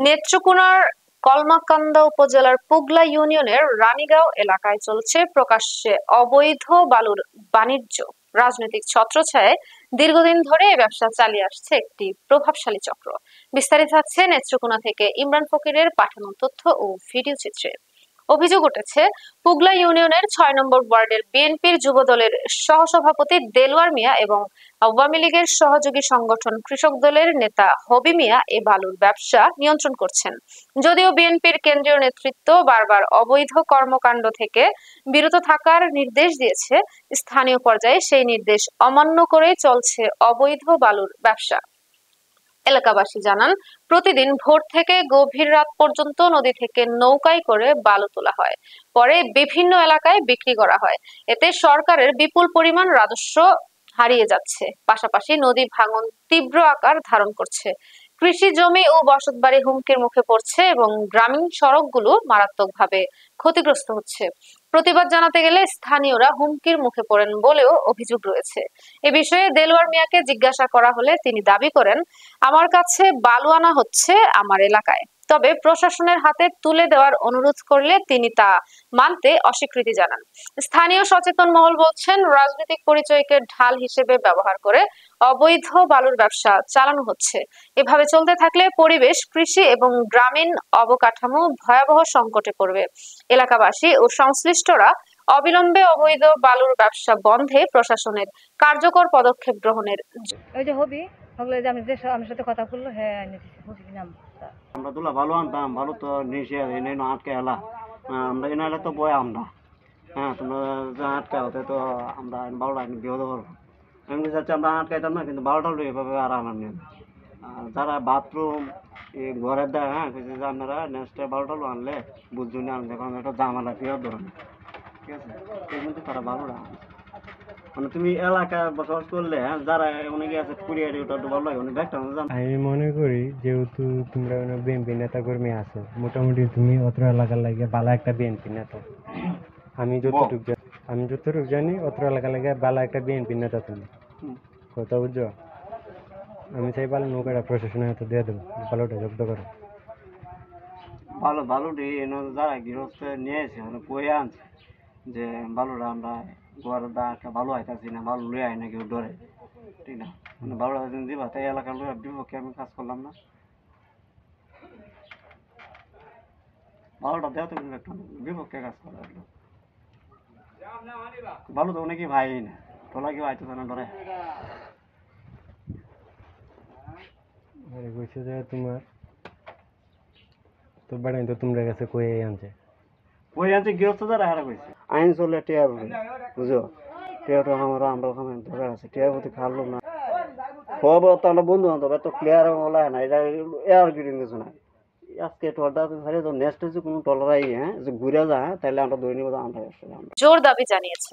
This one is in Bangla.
নেত্রকোনার কলমাকান্দা উপজেলার পুগলা ইউনিয়নের রানীগাঁও এলাকায় চলছে প্রকাশ্যে অবৈধ বালুর বাণিজ্য। রাজনৈতিক ছত্রছায়ায় দীর্ঘদিন ধরে এই ব্যবসা চালিয়ে আসছে একটি প্রভাবশালী চক্র। বিস্তারিত থাকছে নেত্রকোনা থেকে ইমরান ফকিরের পাঠানো তথ্য ও ভিডিও চিত্রে। অভিযোগ উঠেছে, পুগলা ইউনিয়নের ৬ নম্বর ওয়ার্ডের বিএনপির যুবদলের সহসভাপতি দেলোয়ার মিয়া এবং আওয়ামী লীগের সহযোগী সংগঠন কৃষক দলের নেতা হবি মিয়া এ বালুর ব্যবসা নিয়ন্ত্রণ করছেন। যদিও বিএনপির কেন্দ্রীয় নেতৃত্ব বারবার অবৈধ কর্মকাণ্ড থেকে বিরত থাকার নির্দেশ দিয়েছে, স্থানীয় পর্যায়ে সেই নির্দেশ অমান্য করেই চলছে অবৈধ বালুর ব্যবসা। এলাকাবাসী জানান, প্রতিদিন ভোর থেকে গভীর রাত পর্যন্ত নদী থেকে নৌকায় করে বালু তোলা হয়, পরে বিভিন্ন এলাকায় বিক্রি করা হয়। এতে সরকারের বিপুল পরিমাণ রাজস্ব হারিয়ে যাচ্ছে, পাশাপাশি নদী ভাঙন তীব্র আকার ধারণ করছে। কৃষি জমি ও বসতবাড়ি হুমকির মুখে পড়ছে এবং গ্রামীণ সড়কগুলো মারাত্মকভাবে ক্ষতিগ্রস্ত হচ্ছে। প্রতিবাদ জানাতে গেলে স্থানীয়রা হুমকির মুখে পড়েন বলেও অভিযোগ রয়েছে। এ বিষয়ে দেলোয়ার মিয়াকে জিজ্ঞাসা করা হলে তিনি দাবি করেন, আমার কাছে বালু আনা হচ্ছে আমার এলাকায়, তবে প্রশাসনের হাতে তুলে দেওয়ার অনুরোধ করলে তিনি তা মানতে অস্বীকৃতি জানান। স্থানীয় সচেতন মহল বলছেন, রাজনৈতিক পরিচয়কে ঢাল হিসেবে ব্যবহার করে অবৈধ বালুর ব্যবসা চালানো হচ্ছে। এভাবে চলতে থাকলে পরিবেশ, কৃষি এবং গ্রামীণ অবকাঠামো ভয়াবহ সংকটে পড়বে। এলাকাবাসী ও সংশ্লিষ্টরা অবিলম্বে অবৈধ বালুর ব্যবসা বন্ধে প্রশাসনের কার্যকর পদক্ষেপ গ্রহণের। ওই যে হবি হলে যে আমি যে আমার সাথে কথা বললো, হ্যাঁ বুঝি নাম আমরা তোলা ভালো আনতাম, ভালো তো নিচে এনে আটকে এলা আমরা এনে তো বয় আমরা। হ্যাঁ, তোমরা যা আটকা হতে তো আমরা বারোটা বিরোধ করবো। আমি যাচ্ছি আমরা আটকাইতাম না, কিন্তু বারোটা এভাবে আর আনার নেই। যারা বাথরুম ঘরের দেয়, হ্যাঁ কিছু যে আপনারা নেক্সট বারোটা আনলে বুঝুন আনতে কারণ একটা জামালা ফেরত ধরেন, ঠিক আছে? এই কিন্তু তারা ভালোটা মানে তুমি এলাকায় বসবাস করলে, হ্যাঁ যারা অনেকে আছে কুড়িয়ারি ওটা ভালো লাগে অনেক ব্যাগটা। আমি মনে করি যেহেতু তোমরা বিএনপি নেতা কর্মী আছো, মোটামুটি তুমি অত্র এলাকার লাগে ভালো একটা বিএনপি নেতা। আমি যতটুকু জানি অত্র এলাকার লাগে ভালো একটা বিএনপি নেতা তুমি, কথা বুঝছো? আমি চাই ভালো নৌকাটা প্রশাসনের হাতে দিয়ে দেবো, ভালোটা জব্দ করো। ভালো ভালোটি যারা গৃহস্থ নিয়ে এসে মানে বয়ে আনছে যে ভালোটা আমরা ঘরের দা একটা ভালো আইতাছি না, ভালো লুয়ে আয় না কেউ ডরে, ঠিক না? মানে ভালোটা যদি দিবা তাই এলাকার লোকের বিপক্ষে আমি কাজ করলাম না। ভালোটা দেওয়া তো কিন্তু একটা বিপক্ষে কাজ করা হলো। ভালো তো অনেকেই ভাই না, তোলা কেউ আইতো না ডরে। আরে কইছে যে তোমার তো বাড়াই তো তোমরা কাছে কয়ে আনছে, ওই আনছে গৃহস্থ যারা হারা কইছে আইন চলে টিয়ার বুঝো, টিয়াটা আমরা ওখানে দরকার আছে, টিয়ার প্রতি খাওয়ালো না হব তো আমরা বন্ধু বান্ধব এত ক্লিয়ার বলা না, এটা এয়ার গিরিং কিছু না। আজকে টলটা ধরে তো নেক্সট যে কোনো টলারাই, হ্যাঁ যে ঘুরে যায় তাহলে আমরা ধরে নিব আমরা জোর দাবি জানিয়েছে।